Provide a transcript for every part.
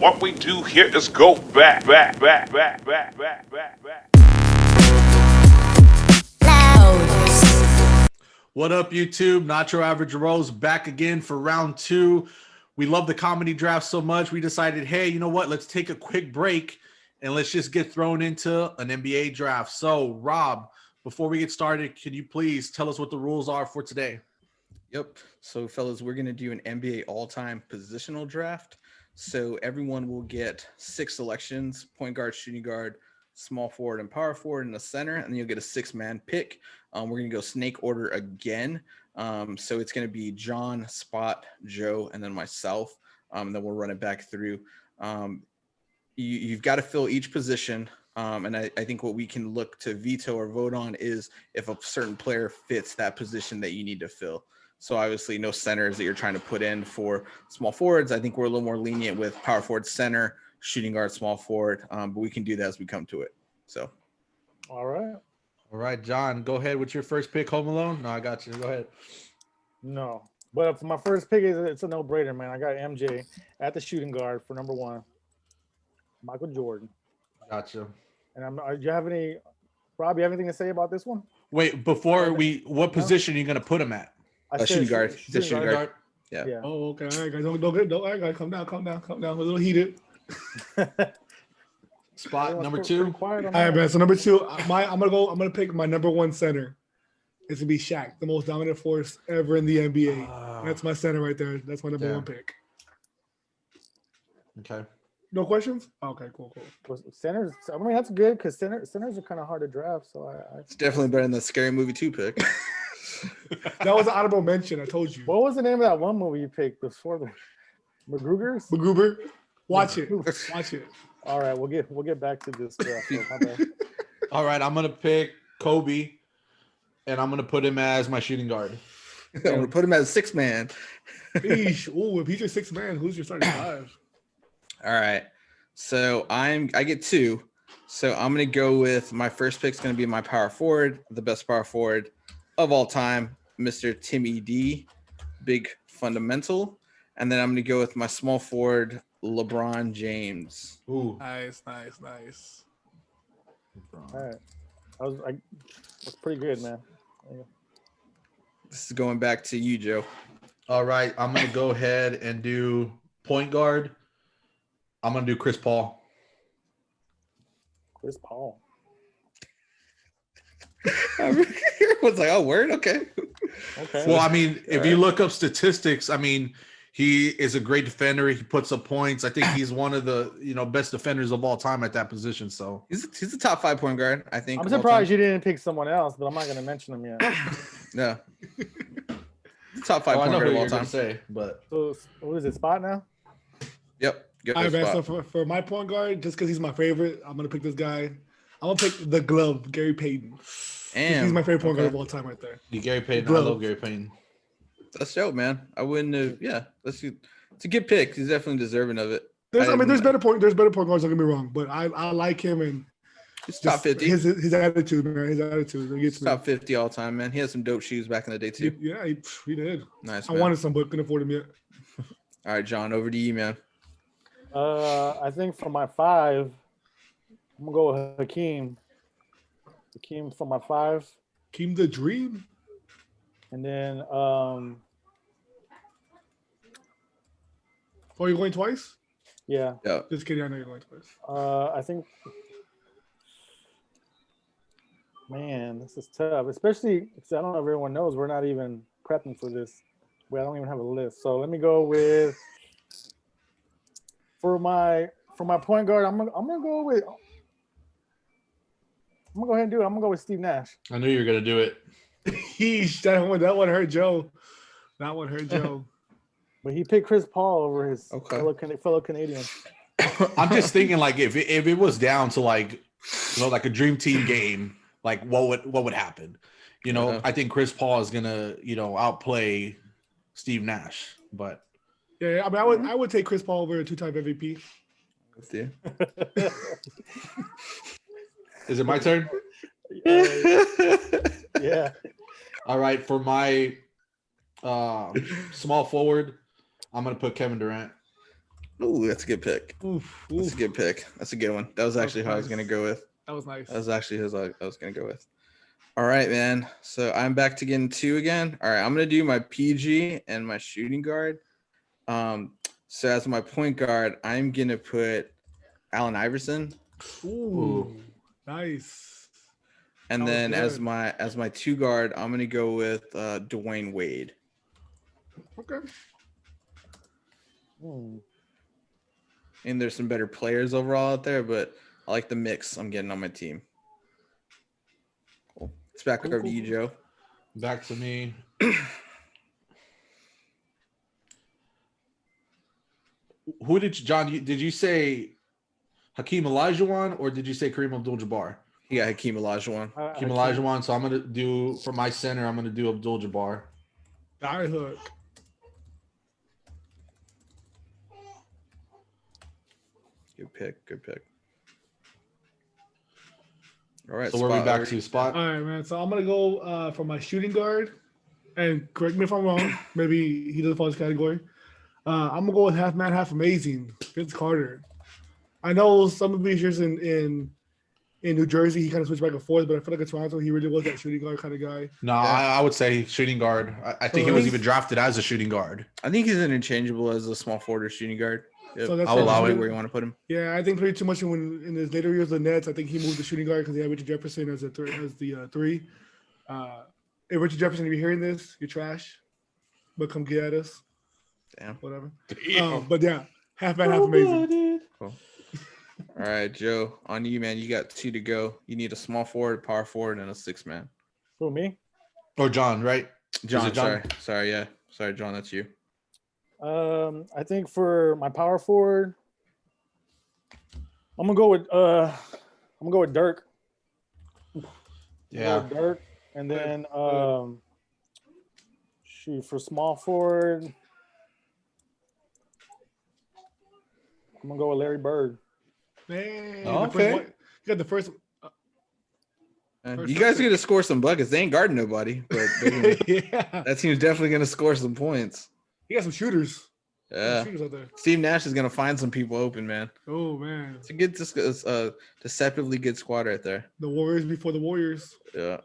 What we do here is go back. What up, YouTube? Nacho Average Rose back again for round two. We love the comedy draft so much, we decided, hey, you know what? Let's take a quick break and let's just get thrown into an NBA draft. So, Rob, before we get started, can you please tell us what the rules are for today? Yep. So, fellas, we're going to do an NBA all-time positional draft. So everyone will get 6 selections: point guard, shooting guard, small forward, and power forward in the center. And then you'll get a 6-man pick. We're going to go snake order again. So it's going to be John, Spot, Joe, and then myself. Then we'll run it back through. You've got to fill each position. And I think what we can look to veto or vote on is if a certain player fits that position that you need to fill. So obviously no centers that you're trying to put in for small forwards. I think we're a little more lenient with power forward, center, shooting guard, small forward. But we can do that as we come to it. So. All right, John, go ahead with your first pick. Home Alone? No, I got you. Go ahead. No, but for my first pick, it's a no-brainer, man. I got MJ at the shooting guard for number 1, Michael Jordan. Gotcha. And do you have any, Rob? You have anything to say about this one? Wait, what position are you gonna put him at? Shooting guard. Shooting guard. Yeah. Oh, okay. All right, guys. Don't. All right, guys. Calm down. A little heated. Spot number 2. All right, man. So number 2, I'm gonna pick my number 1 center. It's gonna be Shaq, the most dominant force ever in the NBA. That's my center right there. That's my number 1 pick. Okay. No questions? Okay, cool. Centers. I mean, that's good because centers are kind of hard to draft. So It's definitely better than the Scary Movie 2 pick. That was an honorable mention. I told you. What was the name of that one movie you picked before the MacGruber's? MacGruber. Watch it. All right, we'll get back to this draft. So my bad. All right, I'm gonna pick Kobe, and I'm gonna put him as my shooting guard. I'm gonna put him as a 6-man. If he's your 6th man, who's your starting 5? All right. So I get 2. So I'm gonna go with my first pick is gonna be my power forward, the best power forward of all time, Mr. Timmy D, big fundamental. And then I'm gonna go with my small forward, LeBron James. Ooh. Nice. All right, that's pretty good, man. This is going back to you, Joe. All right, I'm gonna go ahead and do point guard. I'm gonna do Chris Paul. Chris Paul. Everyone's like, oh, word? Okay. Well, I mean, if you look up statistics, I mean, he is a great defender. He puts up points. I think he's one of the best defenders of all time at that position. So He's a top 5 point guard, I think. I'm surprised you didn't pick someone else, but I'm not going to mention him yet. Yeah. Top 5 point guard of all time. But So what is it, Spot now? Yep. Good All right, man. spot. So for my point guard, just because he's my favorite, I'm gonna pick this guy. I'm gonna pick the glove, Gary Payton. He's my favorite point guard of all time, right there. Gary Payton, I love Gary Payton. That's dope, man. I wouldn't have. Yeah, it's a good pick. He's definitely deserving of it. There's better point guards. Don't get me wrong, but I like him and He's top 50. His attitude, man. His attitude. It gets me. Top 50 all time, man. He had some dope shoes back in the day too. Yeah, he did. Nice. I Man. wanted some, but couldn't afford them yet. All right, John. Over to you, man. I think for my 5, I'm gonna go with Hakeem. Hakeem for my 5, Keem the Dream. and then Oh, you're going twice? yeah, Yeah. Just kidding. I know you're going twice. I think. Man, this is tough, especially because I don't know if everyone knows we're not even prepping for this. I don't even have a list. So let me go with for my point guard. I'm gonna go with. I'm gonna go ahead and do it. I'm gonna go with Steve Nash. I knew you were gonna do it. That one hurt Joe. But he picked Chris Paul over his Okay. fellow Canadian. I'm just thinking, like, if it was down to like a dream team game, like what would happen? I think Chris Paul is gonna outplay Steve Nash, but Yeah, I mean, I would take Chris Paul over a 2-time MVP. With you. is it my turn? Yeah. All right, for my small forward, I'm gonna put Kevin Durant. Ooh, that's a good pick. Oof, That's oof. a good pick. That's a good one. That was actually how I was nice. gonna go with. That was nice. That was actually who I was gonna go with. All right, man. So I'm back to getting two again. All right, I'm gonna do my PG and my shooting guard. So as my point guard, I'm gonna put Allen Iverson, Ooh, nice. and That was then good. as my two guard, I'm gonna go with Dwayne Wade. Okay. Hmm. And there's some better players overall out there, but I like the mix I'm getting on my team. Cool. It's back Cool, over cool, to you, cool. Joe. Back to me. Who did you, John? Did you say Hakeem Olajuwon or did you say Kareem Abdul-Jabbar? He got Hakeem Olajuwon. Hakeem Olajuwon. So I'm gonna do for my center. I'm gonna do Abdul-Jabbar. Die hook. Good pick. Good pick. All right. So where we Spot, back over to Spot? All right, man. So I'm gonna go for my shooting guard, and correct me if I'm wrong. Maybe he doesn't fall in this category. I'm gonna go with half man, half amazing. Vince Carter. I know some of these years in New Jersey, he kind of switched back and forth, but I feel like in Toronto, he really was that shooting guard kind of guy. No, Yeah. I would say shooting guard. I think he was even drafted as a shooting guard. I think he's interchangeable as a small forward or shooting guard. Yep. So that's I'll allow it. where you want to put him. Yeah, I think pretty too much in his later years of the Nets. I think he moved to shooting guard because he had Richard Jefferson as the three. If Richard Jefferson, if you're hearing this, you're trash, but come get at us. Damn. Whatever. But yeah, half man, half amazing. Cool. All right, Joe, on you, man. You got two to go. You need a small forward, power forward, and a six man. Who, me? Or John, right? John, it John? sorry, yeah. Sorry, John, that's you. I think for my power forward, I'm gonna go with Dirk. Yeah. Dirk, and then shoot, for small forward, I'm gonna go with Larry Bird. Man, Oh, the first okay. one- you got the first. And you guys are gonna score some buckets. They ain't guarding nobody, but Yeah, that team's definitely gonna score some points. he got some shooters. Yeah, Shooters out there. Steve Nash is gonna find some people open, man. Oh man, It's a good, deceptively good squad right there. the Warriors before the Warriors. Yeah.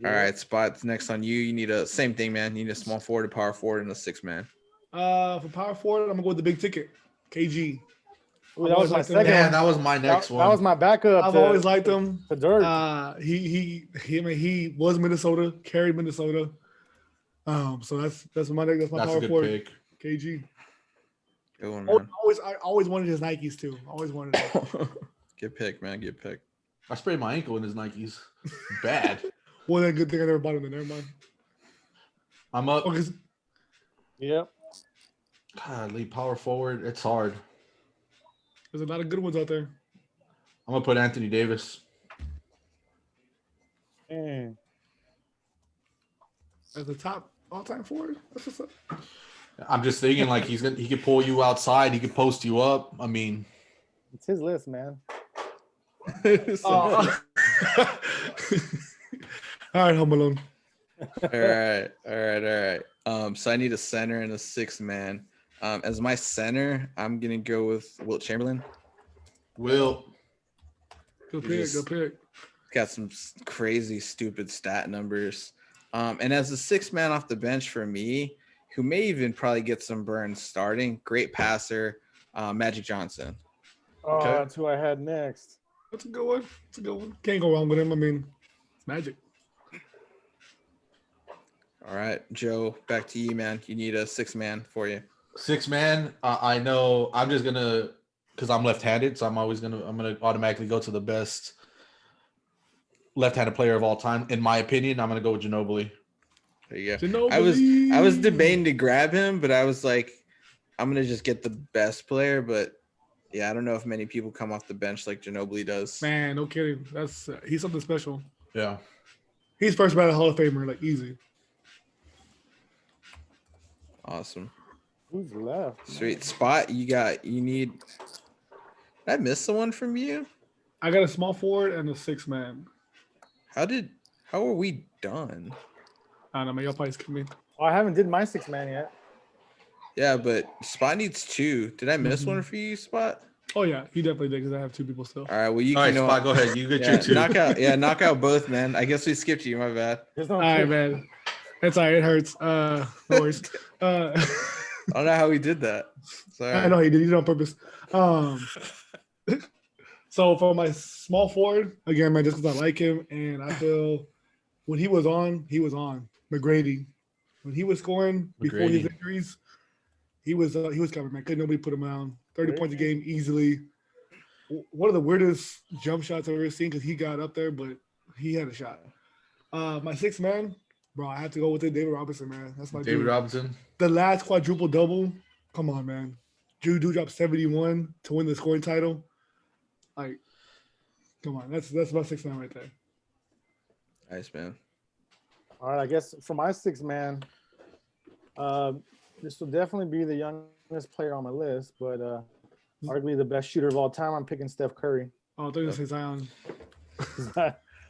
All right, Spot. Next on you. You need a same thing, man. You need a small forward, a power forward, and a six man. For power forward, I'm gonna go with the big ticket, KG. Ooh, that was my liked him. second Yeah, one. that was my next one. That was my backup. I've to- always liked him. to Dirk. He was Minnesota, carried Minnesota. So that's my That's a power good forward, pick. KG. Good one, Oh, man. I always wanted his Nikes too. Always wanted them. Good pick, man. Good pick. I sprayed my ankle in his Nikes. Bad. Well, then good thing I never bought them. Then never mind. I'm up. Oh, 'cause- Yep. Godly power forward. It's hard. there's a lot of good ones out there. I'm gonna put Anthony Davis. Mm. As the top all-time forward. That's what's up. I'm just thinking like he could pull you outside. He could post you up. I mean, It's his list, man. All right, Home Alone. All right. So I need a center and a six man. As my center, I'm gonna go with Wilt Chamberlain. Will. Good You pick. just- Good pick. Got some crazy, stupid stat numbers. And as a six man off the bench for me, who may even probably get some burns starting, great passer, Magic Johnson. Oh, Okay. that's who I had next. That's a good one. That's a good one. Can't go wrong with him. I mean, it's Magic. All right, Joe, back to you, man. You need a six man for you. Six man. I know. I'm just gonna because I'm left-handed, so I'm gonna automatically go to the best left-handed player of all time. In my opinion, I'm gonna go with Ginobili. There you go. Ginobili. I was debating to grab him, but I was like, I'm gonna just get the best player. But yeah, I don't know if many people come off the bench like Ginobili does. Man, no kidding. That's he's something special. Yeah. He's first ballot Hall of Famer, like easy. Awesome. Who's left? Sweet. Spot, you need. Did I miss someone from you? I got a small forward and a six man. How are we done? I don't know, man. Y'all probably skip me. Oh, I haven't did my six man yet. Yeah, but Spot needs 2. Did I miss one for you, Spot? Oh yeah, he definitely did because I have 2 people still. All right. Well, you All right, can Spot, go ahead. You get Yeah, your 2. knock out both, man. I guess we skipped you. My bad. There's no All right, trick. man. It's all right. It hurts. No worries. I don't know how we did that. Sorry. I know he did. He did it on purpose. So for my small forward, again, man, just because I like him and I feel when he was on, he was on. McGrady, when he was scoring before his McGrady. injuries, he was covered, man. Couldn't nobody put him down. 30 Great. points a game easily. One of the weirdest jump shots I've ever seen because he got up there, but he had a shot. My 6th man, bro, I have to go with it. David Robinson, man. That's my David dude. Robinson. The last quadruple double. Come on, man. Dude dropped 71 to win the scoring title. Like, come on. That's my 6th man right there. Nice, man. All right, I guess for my 6th man, this will definitely be the youngest player on my list, but arguably the best shooter of all time. I'm picking Steph Curry. Oh, I thought you were going to say Zion.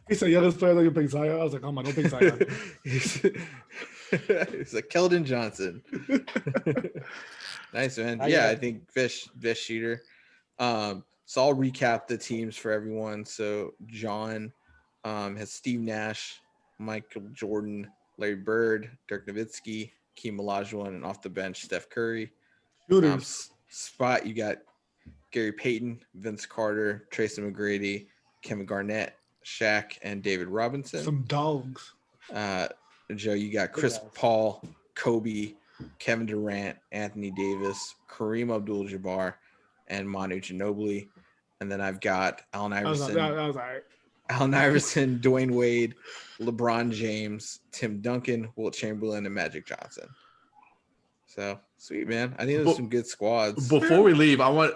He said youngest player that you pick Zion. I was like, come on, don't pick Zion. It's like Keldon Johnson. Nice, man. I Yeah, got- I think best shooter. So I'll recap the teams for everyone. So John has Steve Nash, Michael Jordan, Larry Bird, Dirk Nowitzki, Keem Olajuwon, and off the bench Steph Curry. Shooters. Spot, you got Gary Payton, Vince Carter, Tracy McGrady, Kevin Garnett, Shaq, and David Robinson. Some dogs. Joe, you got Chris guys. Paul, Kobe, Kevin Durant, Anthony Davis, Kareem Abdul-Jabbar, and Manu Ginobili. And then I've got Allen That was Iverson, all right. Allen Iverson, Dwayne Wade, LeBron James, Tim Duncan, Wilt Chamberlain, and Magic Johnson. So sweet, man. I think there's some good squads. Before we leave, I want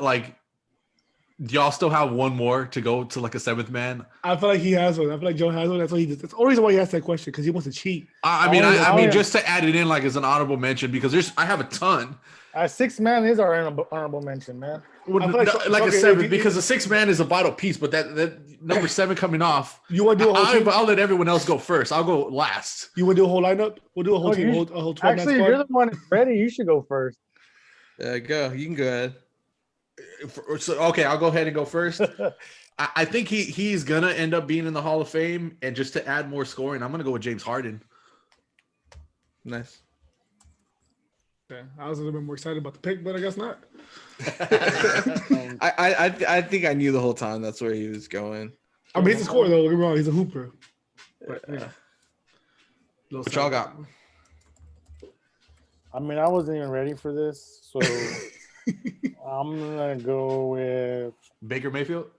do y'all still have one more to go to like a 7th man? I feel like he has one. I feel like Joe has one. That's why he just. That's the only reason why he asked that question because he wants to cheat. I mean, Oh, I oh, mean, yeah. just to add it in like as an honorable mention because I have a ton. 6th man is our honorable mention, man. Well, I feel like like a okay, 7 if you- because the 6th man is a vital piece, but that number 7 coming off. You want to do a whole team? I'll let everyone else go first. I'll go last. You want to do a whole lineup? We'll do a whole No, team, you- a whole 12 Actually, if man you're squad. the one that's ready, you should go first. Go. You can go ahead. So, okay, I'll go ahead and go first. I think he's gonna end up being in the Hall of Fame, and just to add more scoring, I'm gonna go with James Harden. Nice. Yeah, I was a little bit more excited about the pick, but I guess not. I think I knew the whole time that's where he was going. I mean, he's a scorer though. Don't get me wrong, he's a hooper. But, yeah. What y'all got? I mean, I wasn't even ready for this, so I'm gonna go with. Baker Mayfield.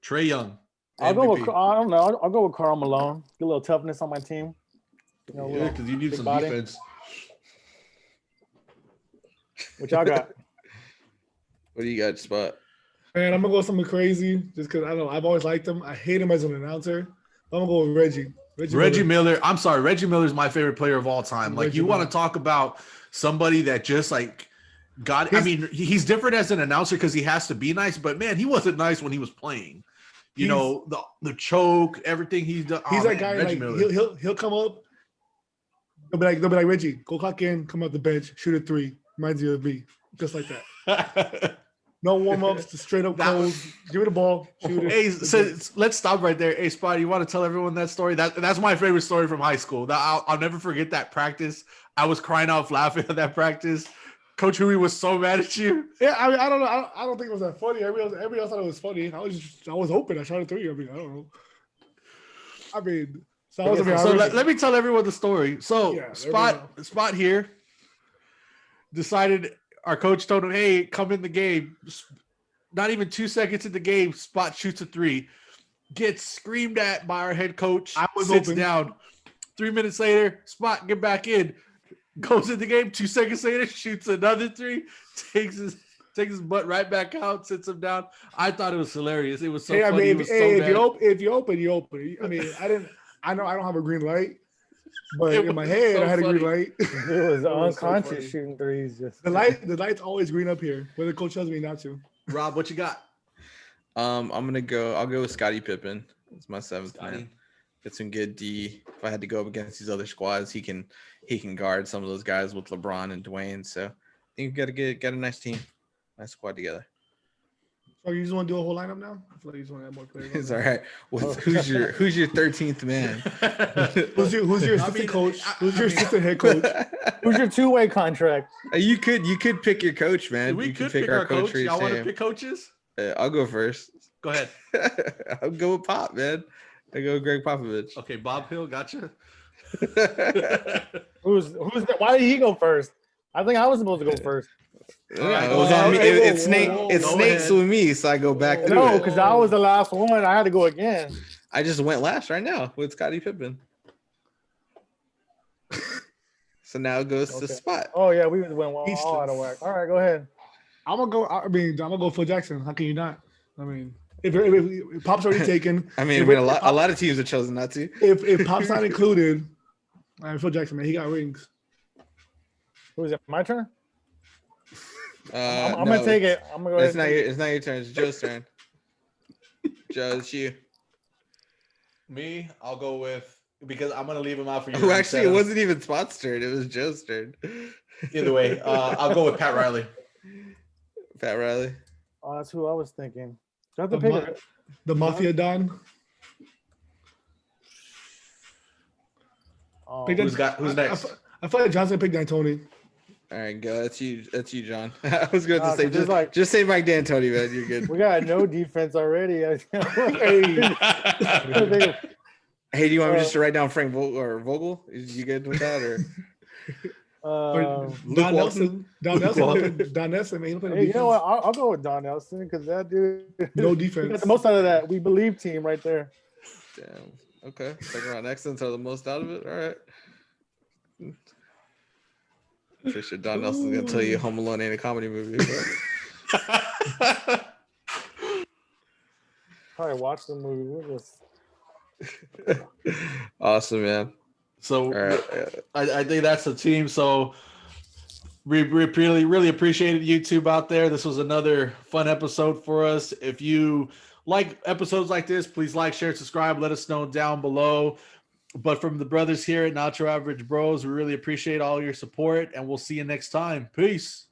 Trey Young. I'll go with. MVP. I don't know. I'll go with Karl Malone. Get a little toughness on my team. You know, Yeah, little- because you need big some body. defense. Which I got. What do you got, Spot? Man, I'm gonna go with something crazy just because I don't know. I've always liked him. I hate him as an announcer. I'm gonna go with Reggie. Reggie Miller. I'm sorry, Reggie Miller is my favorite player of all time. Like Reggie you want Miller. to talk about somebody that just like got. I mean, he's different as an announcer because he has to be nice. But man, he wasn't nice when he was playing. You He's- know the choke, everything he's done. He's Oh, that man, guy. Reggie Like Miller. he'll come up. They'll be like Reggie, go clock in, come off the bench, shoot a 3. Reminds you of me, just like that. No warm ups, just straight up That cold. was- Give it the ball, shoot it. Hey, so let's stop right there. Hey, Spot, you want to tell everyone that story? That's my favorite story from high school. I'll never forget that practice. I was crying out laughing at that practice. Coach Huey was so mad at you. Yeah, I mean, I don't know. I don't think it was that funny. Everybody else thought it was funny. I was hoping I shot a 3. I mean, I don't know. I mean, so I was So let me tell everyone the story. So Yeah, there Spot here decided our coach told him, "Hey, come in the game." Not even 2 seconds in the game, Spot shoots a 3, gets screamed at by our head coach. I was sits open. down. 3 minutes later, Spot get back in, goes in the game. 2 seconds later, shoots another 3, takes his butt right back out, sits him down. I thought it was hilarious. It was so Hey, I funny. He mean, was if, so hey, mad. if you open, you open. I mean, I know I don't have a green light, but It in my was head, so I had a green funny. light. It was so unconscious funny. shooting threes. Just The light's always green up here, whether the coach tells me not to. Rob, what you got? I'll go with Scottie Pippen. It's my 7th Scotty. man. get some good D. If I had to go up against these other squads, he can guard some of those guys with LeBron and Dwayne. So I think we got to get a nice team, nice squad together. So you just want to do a whole lineup now? I feel like you just want to add more players. It's all right. Who's your 13th man? Who's your assistant coach? Who's your assistant head coach? Who's your two-way contract? You could pick your coach, man. We You could pick our coach. for each Y'all want to team. pick coaches? I'll go first. Go ahead. I'll go with Pop, man. I go with Greg Popovich. Okay, Bob Hill, gotcha. Who's that? Why did he go first? I think I was supposed to go first. Yeah, it go was ahead. on me. Hey, It's Snake. It's go snakes ahead. with me, so I go back through No, it. because I was the last one. I had to go again. I just went last right now with Scottie Pippen. So now it goes to Okay. Spot. Oh yeah, we went all Easton. out of whack. All right, go ahead. I'm gonna go Phil Jackson. How can you not? I mean, if Pop's already taken, I if, mean, a lot of teams have chosen not to. if Pop's not included, Phil Jackson, man, he got rings. Who is it? My turn. I'm No, gonna take it. I'm gonna go. It's not your turn. It's Joe's turn. Joe, it's you. Me, I'll go with because I'm gonna leave him out for you. Oh, actually, it wasn't even Spot's turn. It was Joe's turn. Either way, I'll go with Pat Riley. Pat Riley. Oh, that's who I was thinking. Do I have to The, pick ma- it? the Mafia Don. Oh, Pick Who's that- Who's next? I feel like Johnson picked D'Antoni. All right, go. That's you. That's you, John. I was going to Nah, say 'cause it's just say Mike D'Antoni, man. You're good. we got no defense already. Hey, do you want me just to write down Frank Vogel? Is you good with that or? Don Walton. Nelson. Don Nelson. Don Nelson, man. He played no Hey, you defense. know what? I'll go with Don Nelson because that dude. No He defense. got the most out of that. We believe team right there. Damn. Okay. Second round excellence are the most out of it. All right. For sure, Don Nelson's gonna tell you Home Alone ain't a comedy movie. But... Probably watch the movie. We'll just... Awesome, man. So All right. I think that's the team. So we really appreciated YouTube out there. This was another fun episode for us. If you like episodes like this, please like, share, subscribe. Let us know down below. But from the brothers here at Nacho Average Bros, we really appreciate all your support, and we'll see you next time. Peace.